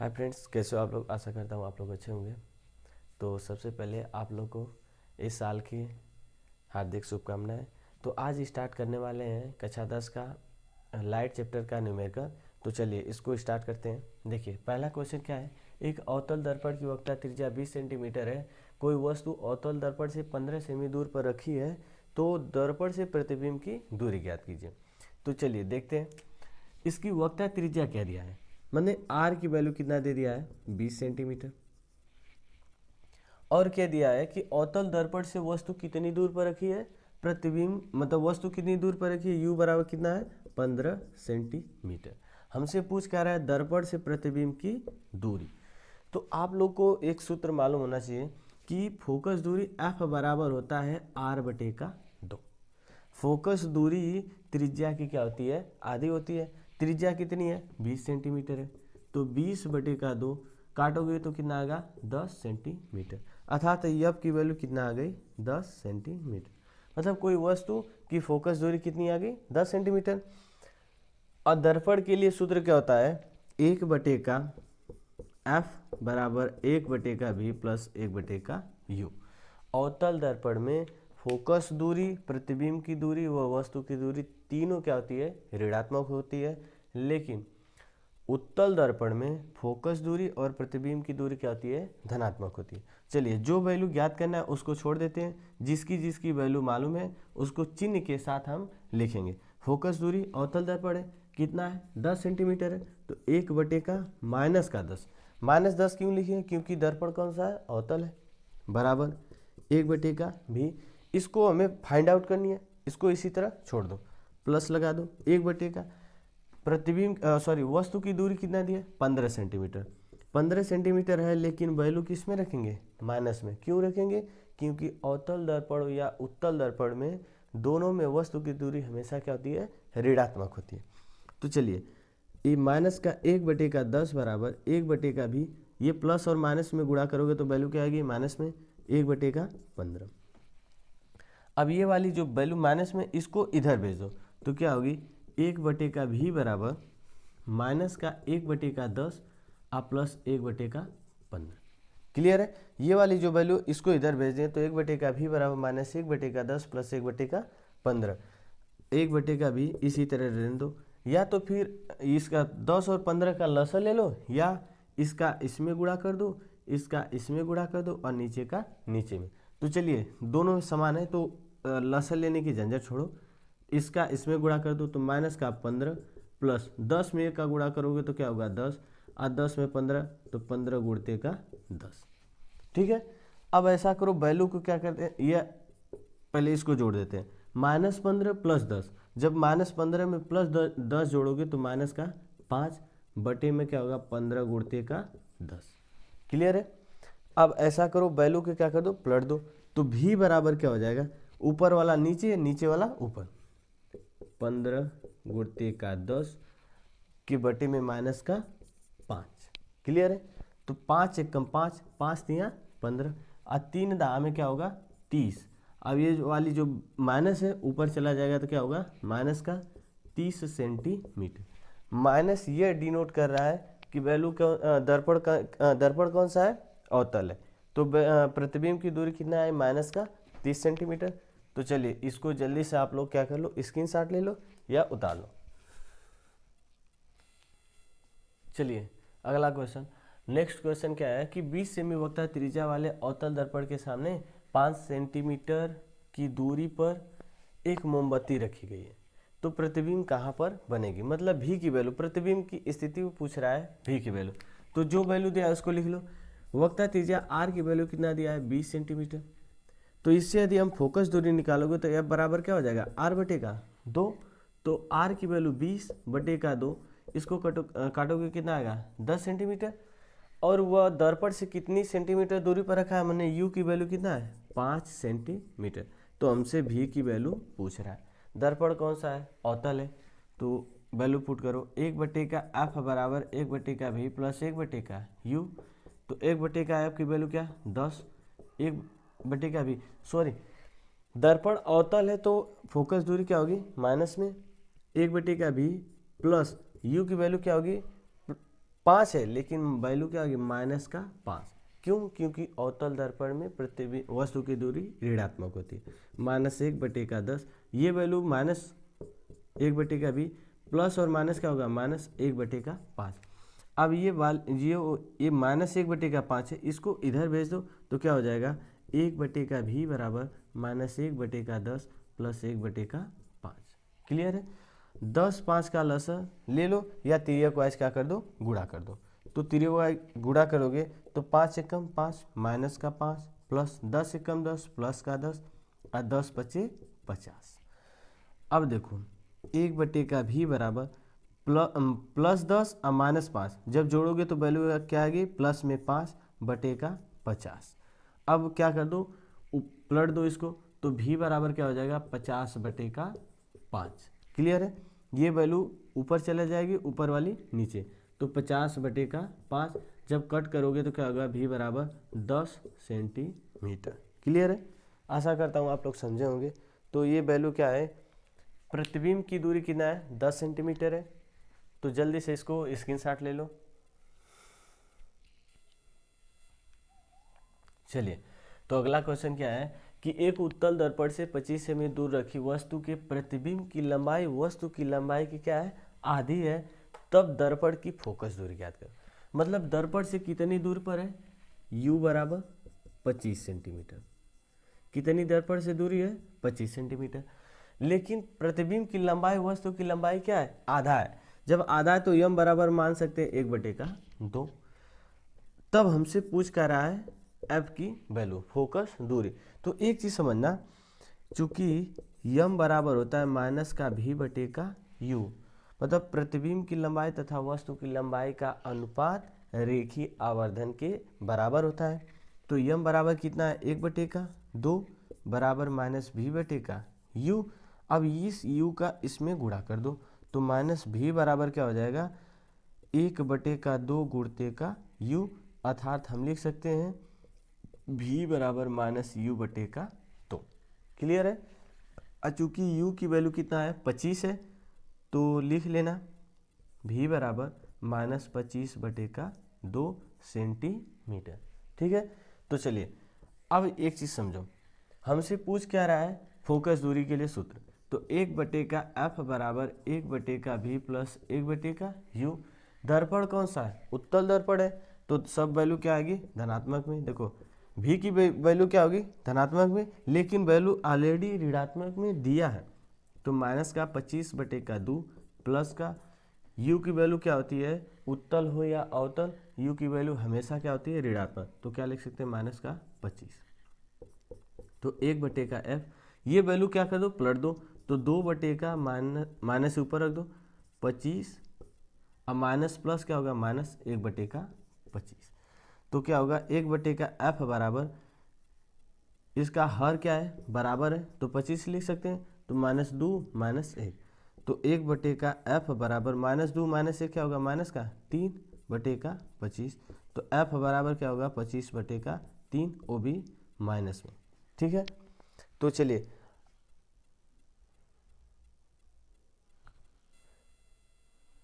Hi friends, कैसे हो आप लोग। आशा करता हूँ आप लोग अच्छे होंगे। तो सबसे पहले आप लोग को इस साल की हार्दिक शुभकामनाएं। तो आज स्टार्ट करने वाले हैं कक्षा 10 का लाइट चैप्टर का न्यूमेरिकल। तो चलिए इसको स्टार्ट करते हैं। देखिए पहला क्वेश्चन क्या है। एक अवतल दर्पण की वक्रता त्रिज्या 20 सेंटीमीटर है। कोई वस्तु अवतल दर्पण से 15 सेमी दूर पर रखी है, तो दर्पण से प्रतिबिंब की दूरी ज्ञात कीजिए। तो चलिए देखते हैं इसकी वक्रता त्रिज्या क्या दिया है। मैंने आर की वैल्यू कितना दे दिया है, 20 सेंटीमीटर। और क्या दिया है कि अवतल दर्पण से वस्तु कितनी दूर पर रखी है, प्रतिबिंब मतलब वस्तु कितनी दूर पर रखी है, यू बराबर कितना है, 15 सेंटीमीटर। हमसे पूछ क्या रहा है, दर्पण से प्रतिबिंब की दूरी। तो आप लोग को एक सूत्र मालूम होना चाहिए कि फोकस दूरी एफ बराबर होता है आर बटे का 2। फोकस दूरी त्रिज्या की क्या होती है, आधी होती है। त्रिज्या कितनी है, 20 सेंटीमीटर है। तो 20 बटे का 2 काटोगे तो कितना आएगा, 10 सेंटीमीटर। अर्थात एफ की वैल्यू कितना आ गई, 10 सेंटीमीटर। मतलब कोई वस्तु की फोकस दूरी कितनी आ गई, 10 सेंटीमीटर। और दर्पण के लिए सूत्र क्या होता है, 1 बटे का एफ बराबर 1 बटे का वी प्लस 1 बटे का यू। अवतल दर्पण में फोकस दूरी, प्रतिबिंब की दूरी व वस्तु की दूरी तीनों क्या होती है, ऋणात्मक होती है। लेकिन उत्तल दर्पण में फोकस दूरी और प्रतिबिंब की दूरी क्या होती है, धनात्मक होती है। चलिए जो वैल्यू ज्ञात करना है उसको छोड़ देते हैं, जिसकी जिसकी वैल्यू मालूम है उसको चिन्ह के साथ हम लिखेंगे। फोकस दूरी अवतल दर्पण है कितना है, 10 सेंटीमीटर है। तो 1 बटे का माइनस का 10, माइनस 10 क्यों लिखे, क्योंकि दर्पण कौन सा है, अवतल है। बराबर 1 बटे का भी, इसको हमें फाइंड आउट करनी है, इसको इसी तरह छोड़ दो, प्लस लगा दो। 1 बटे का प्रतिबिंब वस्तु की दूरी कितना दिया, 15 सेंटीमीटर। 15 सेंटीमीटर है, लेकिन वैल्यू किस में रखेंगे, माइनस में। क्यों रखेंगे, क्योंकि अवतल दर्पण या उत्तल दर्पण में दोनों में वस्तु की दूरी हमेशा क्या होती है, ऋणात्मक होती है। तो चलिए ये माइनस का 1 बटे का 10 बराबर 1 बटे का भी, ये प्लस और माइनस में गुणा करोगे तो वैल्यू क्या आएगी, माइनस में 1 बटे का 15। अब ये वाली जो वैल्यू माइनस में, इसको इधर भेज दो तो क्या होगी, 1 बटे का भी बराबर माइनस का 1 बटे का 10 और प्लस 1 बटे का 15। क्लियर है। ये वाली जो वैल्यू इसको इधर भेज दें तो 1 बटे का भी बराबर माइनस 1 बटे का 10 प्लस 1 बटे का 15। 1 बटे का भी इसी तरह रहने दो, या तो फिर इसका 10 और 15 का लसा ले लो, या इसका इसमें गुणा कर दो, इसका इसमें गुणा कर दो और नीचे का नीचे में। तो चलिए दोनों समान है तो लसा लेने की झंझट छोड़ो, इसका इसमें गुणा कर दो तो माइनस का 15 प्लस 10 में का गुणा करोगे तो क्या होगा 10, और 10 में 15 तो 15 गुणते का 10। ठीक है। अब ऐसा करो, वैल्यू को क्या करते हैं, ये पहले इसको जोड़ देते हैं, -15 प्लस 10। जब -15 में प्लस 10 जोड़ोगे तो माइनस का 5 बटे में क्या होगा, 15 गुणते का 10। क्लियर है। अब ऐसा करो, वैल्यू के क्या कर दो, पलट दो। तो भी बराबर क्या हो जाएगा, ऊपर वाला नीचे, नीचे वाला ऊपर, 15 गुणते का 10 के बटे में माइनस का 5। क्लियर है। तो 5 एकम 5, 5 तिया 15 और 3 दहा में क्या होगा, 30। अब ये वाली जो माइनस है ऊपर चला जाएगा तो क्या होगा, माइनस का 30 सेंटीमीटर। माइनस ये डिनोट कर रहा है कि वैल्यू दर्पण कौन सा है, अवतल है। तो प्रतिबिंब की दूरी कितना है, माइनस का 30 सेंटीमीटर। तो चलिए इसको जल्दी से आप लोग क्या कर लो, स्क्रीनशॉट ले लो या उतार लो। चलिए अगला क्वेश्चन, नेक्स्ट क्वेश्चन क्या है कि 20 सेमी वक्ता त्रिज्या वाले अवतल दर्पण के सामने 5 सेंटीमीटर की दूरी पर एक मोमबत्ती रखी गई है। तो प्रतिबिंब कहाँ पर बनेगी, मतलब भी की वैल्यू, प्रतिबिंब की स्थिति पूछ रहा है, भी की वैल्यू। तो जो वैल्यू दिया है उसको लिख लो। वक्ता त्रिज्या आर की वैल्यू कितना दिया है, 20 सेंटीमीटर। तो इससे यदि हम फोकस दूरी निकालोगे तो एफ बराबर क्या हो जाएगा, आर बटे का 2। तो आर की वैल्यू 20 बटे का 2, इसको काटोगे कितना आएगा, 10 सेंटीमीटर। और वह दर्पण से कितनी सेंटीमीटर दूरी पर रखा है, मैंने यू की वैल्यू कितना है, 5 सेंटीमीटर। तो हमसे भी की वैल्यू पूछ रहा है। दर्पण कौन सा है, अवतल है। तो वैल्यू पुट करो, 1 बटे का एफ बराबर 1 बटे का भी प्लस 1 बटे का यू। तो 1 बटे का एफ की वैल्यू क्या, 10। 1 बटे का भी, सॉरी, दर्पण अवतल है तो फोकस दूरी क्या होगी, माइनस में 1 बटे का भी प्लस यू की वैल्यू क्या होगी, 5 है, लेकिन वैल्यू क्या होगी माइनस का 5। क्यों? क्योंकि अवतल दर्पण में प्रतिबिंब वस्तु की दूरी ऋणात्मक होती है। -1/10, ये वैल्यू -1/20 प्लस और माइनस क्या होगा -1/5। अब ये -1/5 है, इसको इधर भेज दो तो क्या हो जाएगा 1/v बराबर -1/10 प्लस 1/5। क्लियर है? 10 5 का लसर ले लो या तिर्यक वाइज क्या कर दो, गुणा कर दो। तो तिर्यक वाइज गुणा करोगे तो 5 से कम 5 माइनस का 5 प्लस 10 से कम 10 प्लस का 10 और 10 × 5 = 50। अब देखो 1/v बराबर +10 और -5 जब जोड़ोगे तो वैल्यू क्या आएगी प्लस में 5/50। अब क्या कर दो, पलट दो इसको तो v बराबर क्या हो जाएगा 50/5। क्लियर है? ये वैल्यू ऊपर चला जाएगी, ऊपर वाली नीचे, तो 50/5 जब कट करोगे तो क्या होगा v बराबर 10 सेंटीमीटर। क्लियर है? आशा करता हूँ आप लोग समझे होंगे। तो ये वैल्यू क्या है, प्रतिबिंब की दूरी कितना है 10 सेंटीमीटर है। तो जल्दी से इसको स्क्रीनशॉट ले लो। चलिए, तो अगला क्वेश्चन क्या है कि एक उत्तल दर्पण से 25 सेमी दूर रखी वस्तु के प्रतिबिंब की लंबाई वस्तु की लंबाई की क्या है आधी है, तब दर्पण की फोकस दूरी ज्ञात करो। मतलब दर्पण से कितनी दूर पर है, u बराबर 25 सेंटीमीटर। कितनी दर्पण से दूरी है 25 सेंटीमीटर, लेकिन प्रतिबिंब की लंबाई वस्तु की लंबाई क्या है आधा है। जब आधा है तो m बराबर मान सकते हैं 1/2। तब हमसे पूछ कर रहा है f की वैल्यू फोकस दूरी। तो एक चीज समझना, चूंकि m बराबर होता है -v/u, मतलब प्रतिबिंब की लंबाई तथा वस्तु की लंबाई का अनुपात रेखीय आवर्धन के बराबर होता है। तो m बराबर कितना है 1/2 बराबर -v/u। अब इस u का इसमें गुणा कर दो तो -v बराबर क्या हो जाएगा 1/2 गुणते का u, अर्थात हम लिख सकते हैं v बराबर -u/2। क्लियर है? चूंकि u की वैल्यू कितना है 25 है तो लिख लेना v बराबर -25/2 सेंटीमीटर। ठीक है? तो चलिए अब एक चीज समझो, हमसे पूछ क्या रहा है फोकस दूरी के लिए सूत्र। तो 1/f बराबर 1/v प्लस 1/u। दर्पण कौन सा है, उत्तल दर्पण है, तो सब वैल्यू क्या आएगी धनात्मक में। देखो v की वैल्यू क्या होगी धनात्मक में, लेकिन वैल्यू ऑलरेडी ऋणात्मक में दिया है। तो -25/2 प्लस का u की वैल्यू क्या होती है, उत्तल हो या अवतल, u की वैल्यू हमेशा क्या होती है ऋणात्मक। तो क्या लिख सकते हैं -25। तो 1/f, ये वैल्यू क्या कर दो पलट दो तो 2/का माइनस ऊपर रख दो 25 और माइनस प्लस क्या होगा -1/25। तो क्या होगा 1/f बराबर, इसका हर क्या है बराबर है तो 25 लिख सकते हैं, तो -2 -1। तो 1/f बराबर -2 -1 क्या होगा -3/25। तो f बराबर क्या होगा 25/3, वो भी माइनस में। ठीक है? तो चलिए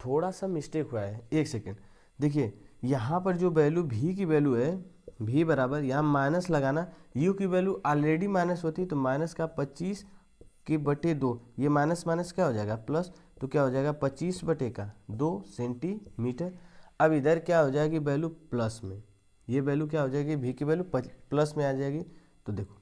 थोड़ा सा मिस्टेक हुआ है, एक सेकेंड। देखिए यहाँ पर जो वैल्यू v की वैल्यू है, v बराबर यहाँ माइनस लगाना, u की वैल्यू ऑलरेडी माइनस होती है तो -25/2, ये माइनस माइनस क्या हो जाएगा प्लस, तो क्या हो जाएगा 25/2 सेंटीमीटर। अब इधर क्या हो जाएगी वैल्यू प्लस में, ये वैल्यू क्या हो जाएगी v की वैल्यू प्लस में आ जाएगी। तो देखो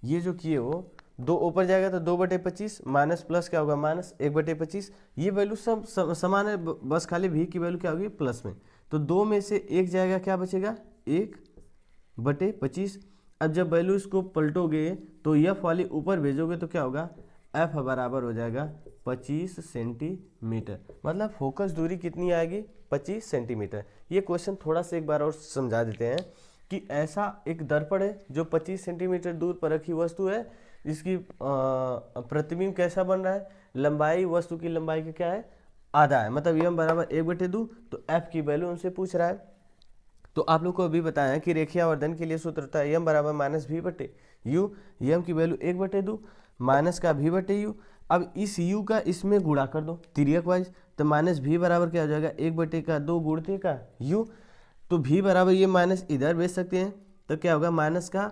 ये जो किए वो 2 ऊपर जाएगा तो 2/25 माइनस प्लस क्या होगा -1/25। ये वैल्यू सब समान है, बस खाली v की वैल्यू क्या होगी प्लस में। तो 2 में से 1 जाएगा, क्या बचेगा 1/25। अब जब वैल्यू इसको पलटोगे तो f वाली ऊपर भेजोगे तो क्या होगा f बराबर हो जाएगा 25 सेंटीमीटर। मतलब फोकस दूरी कितनी आएगी 25 सेंटीमीटर। ये क्वेश्चन थोड़ा सा एक बार और समझा देते हैं कि ऐसा एक दर्पण है जो 25 सेंटीमीटर दूर पर रखी वस्तु है, जिसकी प्रतिबिंब कैसा बन रहा है, लंबाई वस्तु की लंबाई का क्या है आधा है, मतलब m बराबर 1/2। तो f की वैल्यू उनसे पूछ रहा है। तो आप लोग को अभी बताया कि रेखीय आवर्धन के लिए सूत्र होता है m बराबर -v/u, m की वैल्यू 1/2 माइनस का v/u। अब इस u का इसमें गुणा कर दो तिर्यक वाइज, तो माइनस भी बराबर क्या हो जाएगा 1/2 गुणते का u, तो भी बराबर ये माइनस इधर भेज सकते हैं, तो क्या होगा माइनस का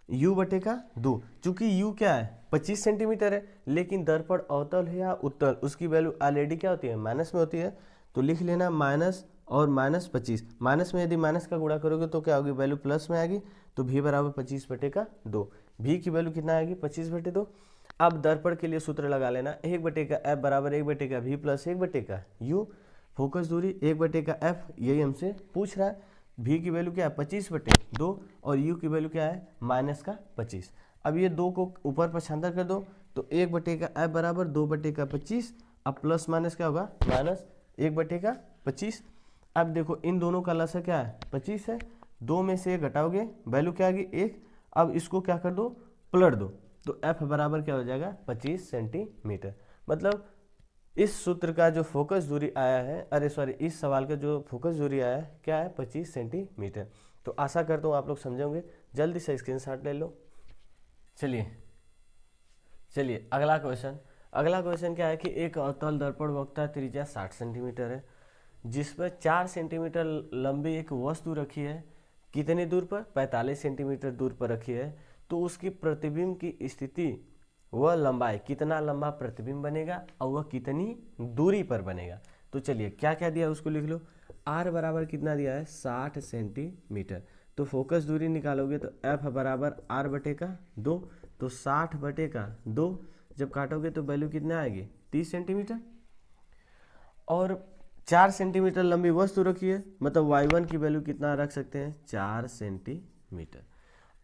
u/2। चूंकि u क्या है 25 सेंटीमीटर है, लेकिन दर्पण अवतल है या उत्तल उसकी वैल्यू ऑलरेडी क्या होती है माइनस में होती है, तो लिख लेना माइनस और -25। माइनस में यदि माइनस का गुणा करोगे तो क्या होगी वैल्यू प्लस में आएगी, तो भी बराबर 25/2। भी की वैल्यू कितना आएगी 25/2। अब दर्पण के लिए सूत्र लगा लेना 1/f बराबर 1/v प्लस 1/u। फोकस दूरी 1/f, यही हमसे पूछ रहा है। भी की वैल्यू क्या है 25/2 और u की वैल्यू क्या है -25। अब ये दो को ऊपर पक्षांतर कर दो, तो 1/f बराबर 2/25। अब प्लस माइनस क्या होगा -1/25। अब देखो इन दोनों का लसा क्या है 25 है, 2 में से 1 घटाओगे वैल्यू क्या आ गई 1। अब इसको क्या कर दो पलट दो, तो f बराबर क्या हो जाएगा 25 सेंटीमीटर। मतलब इस सूत्र का जो फोकस दूरी आया है, अरे सॉरी इस सवाल का जो फोकस दूरी आया है क्या है 25 सेंटीमीटर। तो आशा करता हूँ आप लोग समझोगे, जल्दी से स्क्रीनशॉट ले लो। चलिए अगला क्वेश्चन क्या है कि एक अवतल दर्पण वक्ता त्रिज्या 60 सेंटीमीटर है, जिस पर 4 सेंटीमीटर लंबी एक वस्तु रखी है। कितने दूर पर 45 सेंटीमीटर दूर पर रखी है, तो उसकी प्रतिबिंब की स्थिति वह लंबाई, कितना लंबा प्रतिबिंब बनेगा और वह कितनी दूरी पर बनेगा। तो चलिए क्या क्या दिया उसको लिख लो। r बराबर कितना दिया है 60 सेंटीमीटर, तो फोकस दूरी निकालोगे तो f बराबर r/2, तो 60/2 जब काटोगे तो वैल्यू कितना आएगी 30 सेंटीमीटर। और 4 सेंटीमीटर लंबी वस्तु रखी है, मतलब y1 की वैल्यू कितना रख सकते हैं 4 सेंटीमीटर।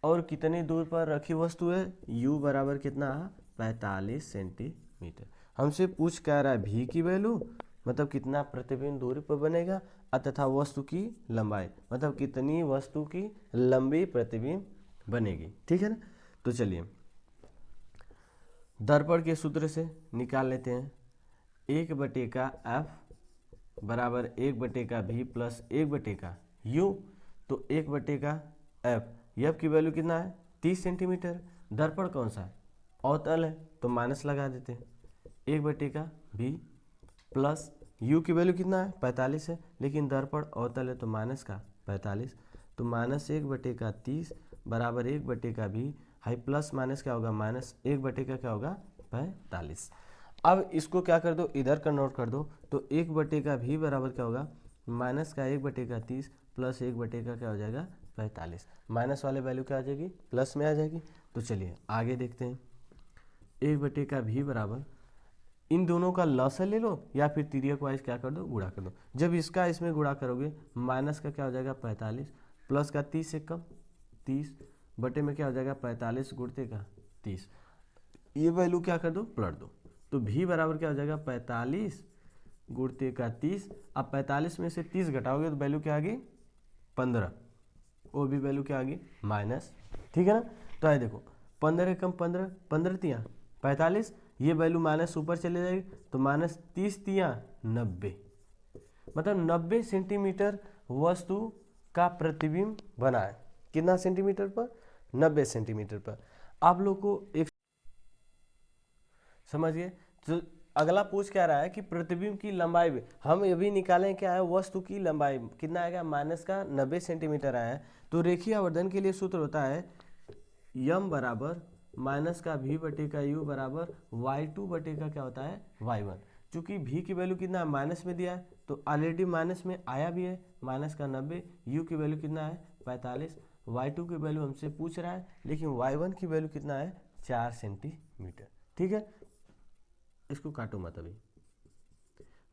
और कितनी दूर पर रखी वस्तु है, u बराबर कितना 45 सेंटीमीटर। हमसे पूछ क्या रहा है भी की वैल्यू, मतलब कितना प्रतिबिंब दूरी पर बनेगा, तथा वस्तु की लंबाई, मतलब कितनी वस्तु की लंबी प्रतिबिंब बनेगी। ठीक है ना। तो चलिए दर्पण के सूत्र से निकाल लेते हैं 1/f बराबर 1/v प्लस 1/u, तो 1/f, f की वैल्यू कितना है 30 सेंटीमीटर। दर्पण कौन सा है अवतल है, तो माइनस लगा देते हैं 1/v प्लस u की वैल्यू कितना है 45 है, लेकिन दर्पण अवतल है तो माइनस का 45, तो -1/30 बराबर 1/v, हाई प्लस माइनस क्या होगा -1/का क्या होगा 45। अब इसको क्या कर दो इधर कन्वर्ट कर दो, तो 1/v बराबर क्या होगा माइनस का 1/30 प्लस 1/का क्या हो जाएगा 45। माइनस वाले वैल्यू क्या आ जाएगी प्लस में आ जाएगी। तो चलिए आगे देखते हैं 1/v बराबर इन दोनों का लसा ले लो या फिर तिर्यक वाइज क्या कर दो गुणा कर दो। जब इसका इसमें गुणा करोगे माइनस का क्या हो जाएगा 45 प्लस का 30 से कम 30 बटे में क्या हो जाएगा 45 गुणते का 30, ये वैल्यू क्या कर दो पलट दो, तो भी बराबर क्या हो जाएगा 45 गुणते का 30। अब 45 में से 30 घटाओगे तो वैल्यू क्या आ गई 15, वो भी वैल्यू क्या आ गई माइनस। ठीक है ना। तो आए देखो 15 कम 15, 15 तियाँ 45, ये वैल्यू माइनस ऊपर चले जाएगी, तो -30 तियाँ 90, मतलब 90 सेंटीमीटर वस्तु का प्रतिबिंब बना है। कितना सेंटीमीटर पर 90 सेंटीमीटर पर। आप लोग को एक समझ गए। तो अगला पूछ क्या रहा है कि प्रतिबिंब की लंबाई भी हम ये भी निकालें, क्या है वस्तु की लंबाई कितना आएगा माइनस का 90 सेंटीमीटर आया है। तो रेखीय आवर्धन के लिए सूत्र होता है यम बराबर माइनस का v/u बराबर y2 का क्या होता है y1। चूंकि v की वैल्यू कितना माइनस में दिया है, तो ऑलरेडी माइनस में आया भी है माइनस का 90, u की वैल्यू कितना है 45, y2 की वैल्यू हमसे पूछ रहा है, लेकिन y1 की वैल्यू कितना है 4 सेंटीमीटर। ठीक है, इसको काटो मत अभी।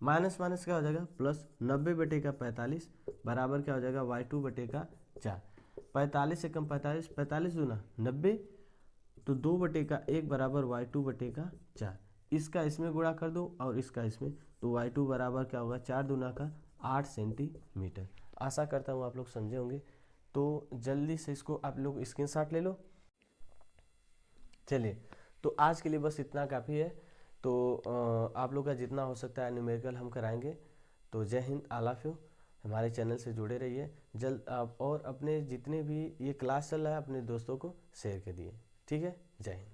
माइनस माइनस क्या हो जाएगा प्लस 90/45 बराबर क्या हो जाएगा y2/4। 45 से कम 45, 45 दूना 90, तो 2/1 बराबर y2/4। इसका इसमें गुणा कर दो और इसका इसमें, तो y2 बराबर क्या होगा 4 दूना का 8 सेंटीमीटर। आशा करता हूँ आप लोग समझे होंगे। तो जल्दी से इसको आप लोग स्क्रीनशॉट ले लो। चलिए तो आज के लिए बस इतना काफ़ी है। तो आप लोग का जितना हो सकता है न्यूमेरिकल हम कराएंगे। तो जय हिंद, आई लव यू। हमारे चैनल से जुड़े रहिए जल्द आप, और अपने जितने भी ये क्लास चल रहा है अपने दोस्तों को शेयर कर दिए। ठीक है, जय हिंद।